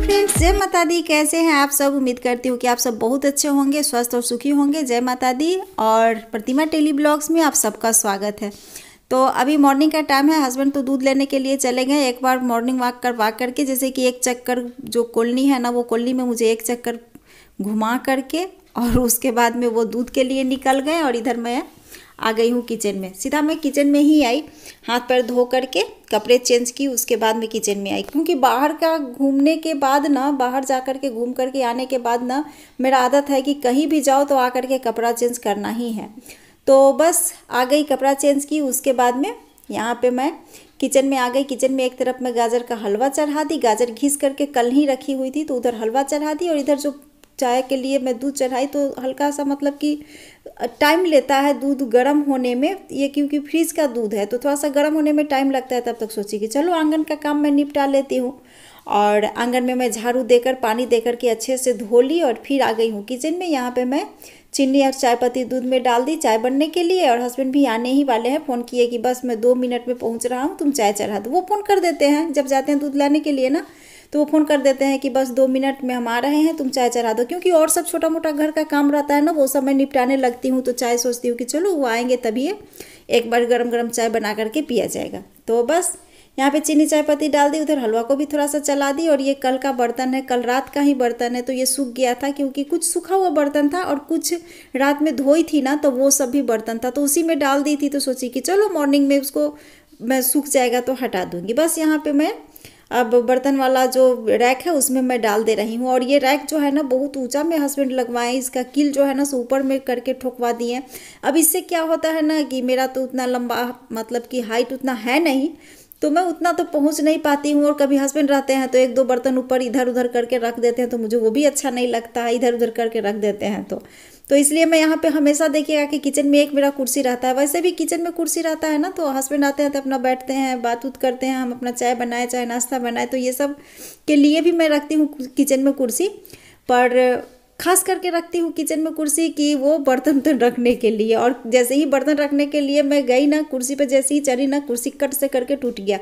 Friends, जय माता दी। कैसे हैं आप सब? उम्मीद करती हूँ कि आप सब बहुत अच्छे होंगे, स्वस्थ और सुखी होंगे। जय माता दी। और प्रतिमा टेली ब्लॉग्स में आप सबका स्वागत है। तो अभी मॉर्निंग का टाइम है। हस्बैंड तो दूध लेने के लिए चले गए। एक बार मॉर्निंग वॉक करवा करके, जैसे कि एक चक्कर जो कॉलोनी है ना, वो कॉलोनी में मुझे एक चक्कर घुमा करके और उसके बाद में वो दूध के लिए निकल गए। और इधर मैं आ गई हूँ किचन में। सीधा मैं किचन में ही आई, हाथ पैर धो करके कपड़े चेंज की, उसके बाद मैं किचन में आई। क्योंकि बाहर का घूमने के बाद ना, बाहर जा कर के घूम करके आने के बाद ना, मेरा आदत है कि कहीं भी जाओ तो आ कर के कपड़ा चेंज करना ही है। तो बस आ गई, कपड़ा चेंज की। उसके बाद में यहाँ पे मैं किचन में आ गई। किचन में एक तरफ मैं गाजर का हलवा चढ़ा दी, गाजर घिस करके कल ही रखी हुई थी, तो उधर हलवा चढ़ा दी। और इधर जो चाय के लिए मैं दूध चढ़ाई, तो हल्का सा मतलब कि टाइम लेता है दूध गर्म होने में, ये क्योंकि फ्रीज का दूध है तो थोड़ा सा गर्म होने में टाइम लगता है। तब तक सोची कि चलो आंगन का काम मैं निपटा लेती हूँ। और आंगन में मैं झाड़ू देकर, पानी देकर के अच्छे से धो ली और फिर आ गई हूँ किचन में। यहाँ पे मैं चीनी और चाय पत्ती दूध में डाल दी चाय बनने के लिए। और हस्बैंड भी आने ही वाले हैं। फ़ोन किए कि बस मैं 2 मिनट में पहुँच रहा हूँ, तुम चाय चढ़ा दो। वो फ़ोन कर देते हैं जब जाते हैं दूध लाने के लिए ना, तो वो फ़ोन कर देते हैं कि बस 2 मिनट में हम आ रहे हैं, तुम चाय चढ़ा दो। क्योंकि और सब छोटा मोटा घर का काम रहता है ना, वो सब मैं निपटाने लगती हूँ। तो चाय सोचती हूँ कि चलो वो आएंगे तभी एक बार गरम गरम चाय बना करके पिया जाएगा। तो बस यहाँ पे चीनी चाय पत्ती डाल दी, उधर हलवा को भी थोड़ा सा चला दी। और ये कल का बर्तन है, कल रात का ही बर्तन है, तो ये सूख गया था। क्योंकि कुछ सूखा हुआ बर्तन था और कुछ रात में धोई थी ना, तो वो सब भी बर्तन था, तो उसी में डाल दी थी। तो सोची कि चलो मॉर्निंग में उसको मैं सूख जाएगा तो हटा दूँगी। बस यहाँ पर मैं अब बर्तन वाला जो रैक है उसमें मैं डाल दे रही हूँ। और ये रैक जो है ना, बहुत ऊंचा में हस्बैंड लगवाए। इसका कील जो है ना सो ऊपर में करके ठोकवा दिए। अब इससे क्या होता है ना कि मेरा तो उतना लंबा, मतलब कि हाइट उतना है नहीं, तो मैं उतना तो पहुंच नहीं पाती हूँ। और कभी हस्बैंड रहते हैं तो 1-2 बर्तन ऊपर इधर उधर करके रख देते हैं, तो मुझे वो भी अच्छा नहीं लगता है, इधर उधर करके रख देते हैं। तो इसलिए मैं यहाँ पे हमेशा देखिएगा कि किचन में एक मेरा कुर्सी रहता है। वैसे भी किचन में कुर्सी रहता है ना, तो हस्बैंड आते हैं तो अपना बैठते हैं, बात उत करते हैं, हम अपना चाय बनाए, चाहे नाश्ता बनाए, तो ये सब के लिए भी मैं रखती हूँ किचन में कुर्सी। पर खास करके रखती हूँ किचन में कुर्सी कि वो बर्तन तो रखने के लिए। और जैसे ही बर्तन रखने के लिए मैं गई ना, कुर्सी पे जैसे ही चढ़ी ना, कुर्सी कट से करके टूट गया।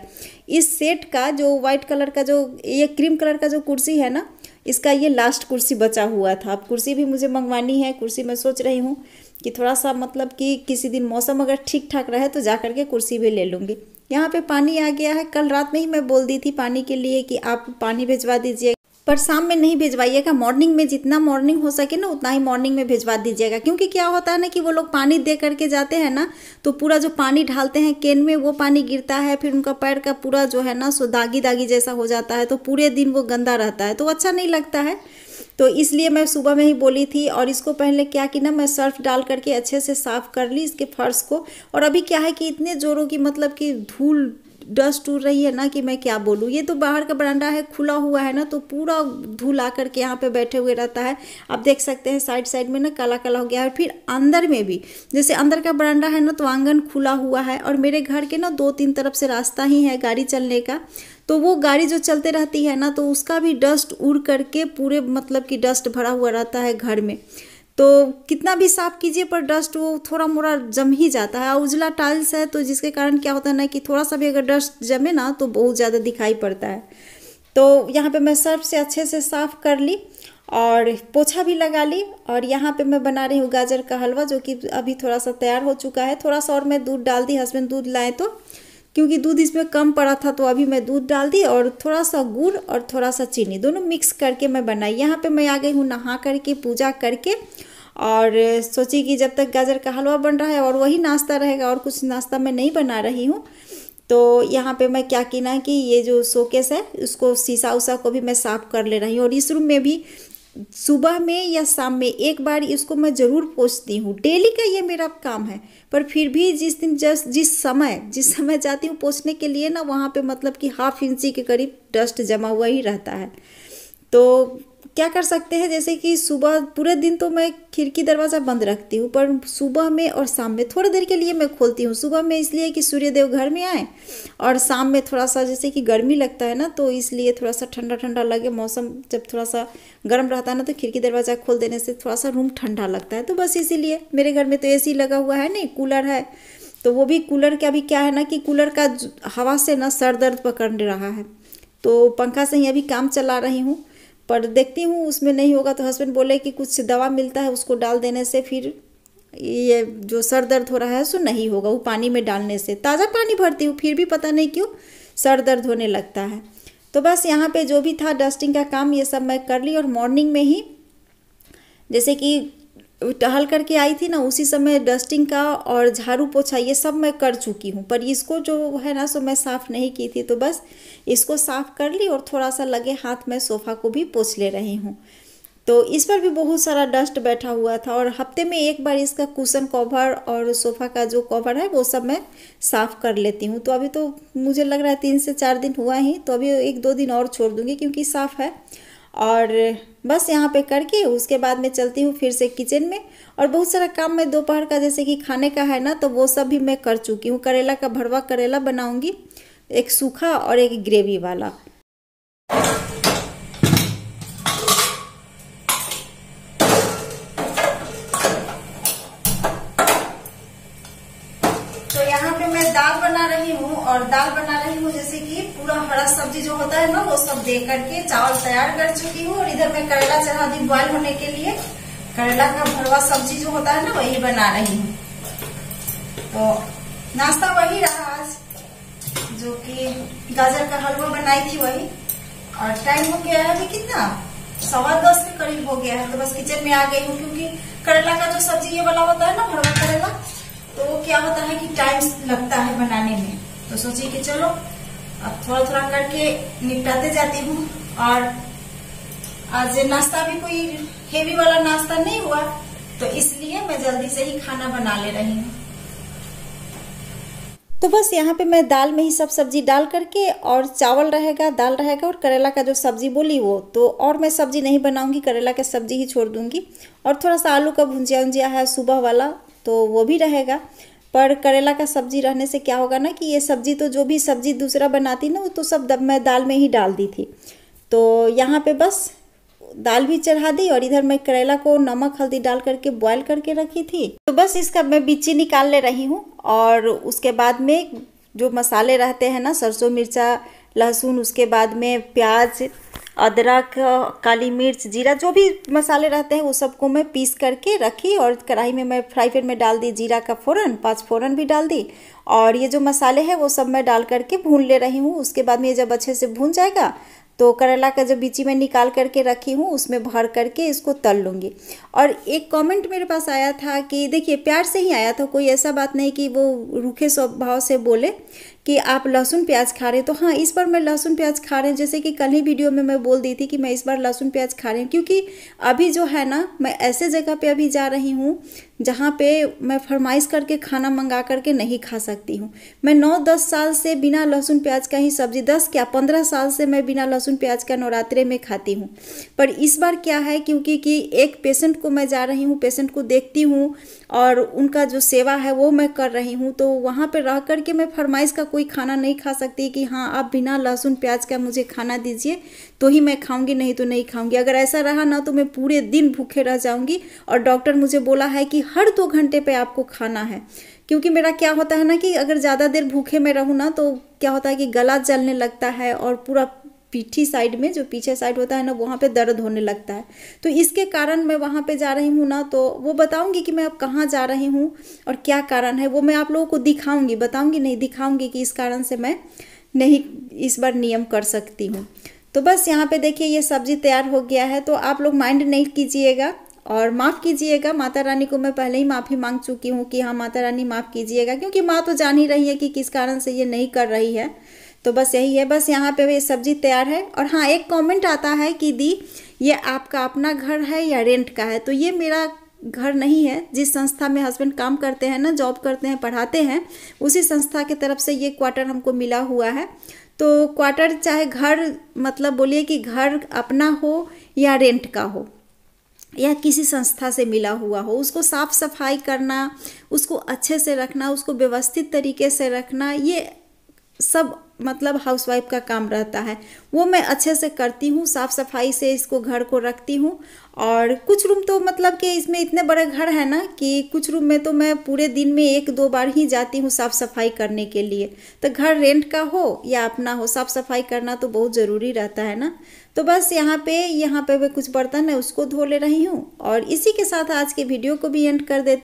इस सेट का जो वाइट कलर का, जो ये क्रीम कलर का जो कुर्सी है ना, इसका ये लास्ट कुर्सी बचा हुआ था। अब कुर्सी भी मुझे मंगवानी है। कुर्सी मैं सोच रही हूँ कि थोड़ा सा मतलब कि किसी दिन मौसम अगर ठीक ठाक रहे तो जा करके कुर्सी भी ले लूँगी। यहाँ पे पानी आ गया है। कल रात में ही मैं बोल दी थी पानी के लिए कि आप पानी भिजवा दीजिए, पर शाम में नहीं भिजवाइएगा, मॉर्निंग में जितना मॉर्निंग हो सके ना उतना ही मॉर्निंग में भिजवा दीजिएगा। क्योंकि क्या होता है ना कि वो लोग पानी दे करके जाते हैं ना, तो पूरा जो पानी ढालते हैं केन में, वो पानी गिरता है, फिर उनका पैर का पूरा जो है ना सो दागी दागी जैसा हो जाता है, तो पूरे दिन वो गंदा रहता है, तो अच्छा नहीं लगता है। तो इसलिए मैं सुबह में ही बोली थी। और इसको पहले क्या कि ना, मैं सर्फ डाल करके अच्छे से साफ़ कर ली इसके फर्श को। और अभी क्या है कि इतने ज़ोरों की मतलब कि धूल डस्ट उड़ रही है ना कि मैं क्या बोलूँ। ये तो बाहर का बरामदा है, खुला हुआ है ना, तो पूरा धूल आकर के यहाँ पे बैठे हुए रहता है। आप देख सकते हैं साइड साइड में ना काला काला हो गया है। फिर अंदर में भी, जैसे अंदर का बरामदा है ना, तो आंगन खुला हुआ है। और मेरे घर के ना 2-3 तरफ से रास्ता ही है गाड़ी चलने का, तो वो गाड़ी जो चलते रहती है ना, तो उसका भी डस्ट उड़ करके पूरे मतलब कि डस्ट भरा हुआ रहता है घर में। तो कितना भी साफ़ कीजिए पर डस्ट वो थोड़ा मोड़ा जम ही जाता है। उजला टाइल्स है, तो जिसके कारण क्या होता है ना कि थोड़ा सा भी अगर डस्ट जमे ना तो बहुत ज़्यादा दिखाई पड़ता है। तो यहाँ पे मैं सर्फ से अच्छे से साफ़ कर ली और पोछा भी लगा ली। और यहाँ पे मैं बना रही हूँ गाजर का हलवा, जो कि अभी थोड़ा सा तैयार हो चुका है। थोड़ा सा और मैं दूध डाल दी, हस्बैंड दूध लाए तो, क्योंकि दूध इसमें कम पड़ा था, तो अभी मैं दूध डाल दी। और थोड़ा सा गुड़ और थोड़ा सा चीनी दोनों मिक्स करके मैं बनाई। यहाँ पे मैं आ गई हूँ नहा करके, पूजा करके, और सोची कि जब तक गाजर का हलवा बन रहा है और वही नाश्ता रहेगा, और कुछ नाश्ता मैं नहीं बना रही हूँ। तो यहाँ पे मैं क्या की ना कि ये जो शोकेस है उसको, शीशा उसा को भी मैं साफ़ कर ले रही हूँ। और इस रूम में भी सुबह में या शाम में एक बार इसको मैं ज़रूर पोंछती हूँ। डेली का ये मेरा काम है, पर फिर भी जिस दिन जिस समय जाती हूँ पोंछने के लिए ना, वहाँ पे मतलब कि 1/2 इंची के करीब डस्ट जमा हुआ ही रहता है। तो क्या कर सकते हैं, जैसे कि सुबह पूरे दिन तो मैं खिड़की दरवाज़ा बंद रखती हूँ, पर सुबह में और शाम में थोड़ी देर के लिए मैं खोलती हूँ। सुबह में इसलिए कि सूर्यदेव घर में आए, और शाम में थोड़ा सा जैसे कि गर्मी लगता है ना, तो इसलिए थोड़ा सा ठंडा ठंडा लगे। मौसम जब थोड़ा सा गर्म रहता है ना, तो खिड़की दरवाज़ा खोल देने से थोड़ा सा रूम ठंडा लगता है। तो बस इसीलिए मेरे घर में तो AC लगा हुआ है, नहीं कूलर है, तो वो भी कूलर का भी क्या है ना कि कूलर का हवा से ना सर दर्द पकड़ रहा है, तो पंखा से ही अभी काम चला रही हूँ। पर देखती हूँ उसमें नहीं होगा तो हस्बैंड बोले कि कुछ दवा मिलता है उसको डाल देने से फिर ये जो सर दर्द हो रहा है सो नहीं होगा, वो पानी में डालने से। ताज़ा पानी भरती हूँ फिर भी पता नहीं क्यों सर दर्द होने लगता है। तो बस यहाँ पे जो भी था डस्टिंग का काम ये सब मैं कर ली, और मॉर्निंग में ही जैसे कि टहल करके आई थी ना, उसी समय डस्टिंग का और झाड़ू पोछा ये सब मैं कर चुकी हूँ। पर इसको जो है ना सो मैं साफ़ नहीं की थी, तो बस इसको साफ़ कर ली और थोड़ा सा लगे हाथ में सोफ़ा को भी पोछ ले रही हूँ। तो इस पर भी बहुत सारा डस्ट बैठा हुआ था, और हफ्ते में एक बार इसका कुशन कवर और सोफ़ा का जो कवर है वो सब मैं साफ़ कर लेती हूँ। तो अभी तो मुझे लग रहा है 3 से 4 दिन हुआ ही, तो अभी 1-2 दिन और छोड़ दूँगी क्योंकि साफ़ है। और बस यहाँ पे करके उसके बाद मैं चलती हूँ फिर से किचन में, और बहुत सारा काम मैं दोपहर का जैसे कि खाने का है ना तो वो सब भी मैं कर चुकी हूँ। करेला का भरवा करेला बनाऊँगी, एक सूखा और एक ग्रेवी वाला। तो यहाँ पे मैं दाल बना रही हूँ, और दाल बना रही हूँ जैसे कि पूरा हरा सब्जी जो होता है ना वो सब दे करके चावल तैयार कर चुकी हूँ। और इधर मैं करेला चढ़ा दी बॉयल होने के लिए। करेला का भरवा सब्जी जो होता है ना वही बना रही हूँ। तो नाश्ता वही रहा आज, जो कि गाजर का हलवा बनाई थी वही। और टाइम हो गया है अभी कितना, 10:15 के करीब हो गया है। तो बस किचन में आ गई हूँ, क्योंकि करेला का जो सब्जी ये वाला होता है ना भरवा करेला, तो वो क्या होता है कि टाइम लगता है बनाने में। तो सोची कि चलो अब थोड़ा थोड़ा करके निपटाते जाती हूँ। और आज नाश्ता भी कोई हेवी वाला नाश्ता नहीं हुआ, तो इसलिए मैं जल्दी से ही खाना बना ले रही हूँ। तो बस यहाँ पे मैं दाल में ही सब सब्जी डाल करके, और चावल रहेगा, दाल रहेगा, और करेला का जो सब्जी बोली वो तो, और मैं सब्जी नहीं बनाऊंगी, करेला का सब्जी ही छोड़ दूंगी। और थोड़ा सा आलू का भुंजिया उंजिया है सुबह वाला, तो वो भी रहेगा। पर करेला का सब्जी रहने से क्या होगा ना कि ये सब्जी तो जो भी सब्जी दूसरा बनाती ना वो तो सब मैं दाल में ही डाल दी थी। तो यहाँ पे बस दाल भी चढ़ा दी, और इधर मैं करेला को नमक हल्दी डाल करके बॉयल करके रखी थी। तो बस इसका मैं बिच्ची निकाल ले रही हूँ। और उसके बाद में जो मसाले रहते हैं ना, सरसों मिर्चा लहसुन, उसके बाद में प्याज अदरक काली मिर्च जीरा, जो भी मसाले रहते हैं वो सबको मैं पीस करके रखी। और कढ़ाई में मैं फ्राई पैन में डाल दी जीरा का फोरन, 5 फोरन भी डाल दी। और ये जो मसाले हैं वो सब मैं डाल करके भून ले रही हूँ। उसके बाद में ये जब अच्छे से भून जाएगा तो करेला का जो बीची में निकाल करके रखी हूँ उसमें भर करके इसको तल लूँगी। और एक कमेंट मेरे पास आया था कि देखिए प्यार से ही आया था, कोई ऐसा बात नहीं कि वो रूखे स्वभाव से बोले कि आप लहसुन प्याज खा रहे हैं। तो हाँ, इस बार मैं लहसुन प्याज खा रहे हैं, जैसे कि कल ही वीडियो में मैं बोल दी थी कि मैं इस बार लहसुन प्याज खा रही हूँ। क्योंकि अभी जो है ना मैं ऐसे जगह पे अभी जा रही हूँ जहाँ पे मैं फरमाइश करके खाना मंगा करके नहीं खा सकती हूँ। मैं 9-10 साल से बिना लहसुन प्याज का ही सब्जी, 10 क्या 15 साल से मैं बिना लहसुन प्याज का नवरात्रे में खाती हूँ। पर इस बार क्या है, क्योंकि एक पेशेंट को मैं जा रही हूँ, पेशेंट को देखती हूँ और उनका जो सेवा है वो मैं कर रही हूँ। तो वहाँ पे रह करके मैं फरमाइश का कोई खाना नहीं खा सकती कि हाँ आप बिना लहसुन प्याज का मुझे खाना दीजिए तो ही मैं खाऊंगी, नहीं तो नहीं खाऊंगी। अगर ऐसा रहा ना तो मैं पूरे दिन भूखे रह जाऊंगी। और डॉक्टर मुझे बोला है कि हर 2 घंटे पे आपको खाना है। क्योंकि मेरा क्या होता है ना कि अगर ज़्यादा देर भूखे में रहूँ ना तो क्या होता है कि गला जलने लगता है, और पूरा पीठी साइड में जो पीछे साइड होता है ना वहाँ पे दर्द होने लगता है। तो इसके कारण मैं वहाँ पे जा रही हूँ ना, तो वो बताऊँगी कि मैं अब कहाँ जा रही हूँ और क्या कारण है, वो मैं आप लोगों को दिखाऊँगी, बताऊँगी नहीं, दिखाऊँगी कि इस कारण से मैं नहीं इस बार नियम कर सकती हूँ। तो बस यहाँ पे देखिए ये सब्ज़ी तैयार हो गया है। तो आप लोग माइंड नहीं कीजिएगा और माफ़ कीजिएगा, माता रानी को मैं पहले ही माफ़ी मांग चुकी हूँ कि हाँ माता रानी माफ़ कीजिएगा, क्योंकि माँ तो जान ही रही है कि किस कारण से ये नहीं कर रही है। तो बस यही है, बस यहाँ पे ये सब्ज़ी तैयार है। और हाँ, एक कमेंट आता है कि दी ये आपका अपना घर है या रेंट का है। तो ये मेरा घर नहीं है, जिस संस्था में हस्बैंड काम करते हैं ना, जॉब करते हैं, पढ़ाते हैं, उसी संस्था की तरफ से ये क्वार्टर हमको मिला हुआ है। तो क्वार्टर चाहे घर, मतलब बोलिए कि घर अपना हो या रेंट का हो या किसी संस्था से मिला हुआ हो, उसको साफ़ सफाई करना, उसको अच्छे से रखना, उसको व्यवस्थित तरीके से रखना, ये सब मतलब हाउसवाइफ का काम रहता है, वो मैं अच्छे से करती हूँ। साफ़ सफाई से इसको घर को रखती हूँ। और कुछ रूम तो मतलब कि इसमें इतने बड़े घर है ना कि कुछ रूम में तो मैं पूरे दिन में 1-2 बार ही जाती हूँ साफ़ सफाई करने के लिए। तो घर रेंट का हो या अपना हो, साफ़ सफाई करना तो बहुत ज़रूरी रहता है ना। तो बस यहाँ पे मैं कुछ बर्तन है उसको धो ले रही हूँ और इसी के साथ आज के वीडियो को भी एंड कर देती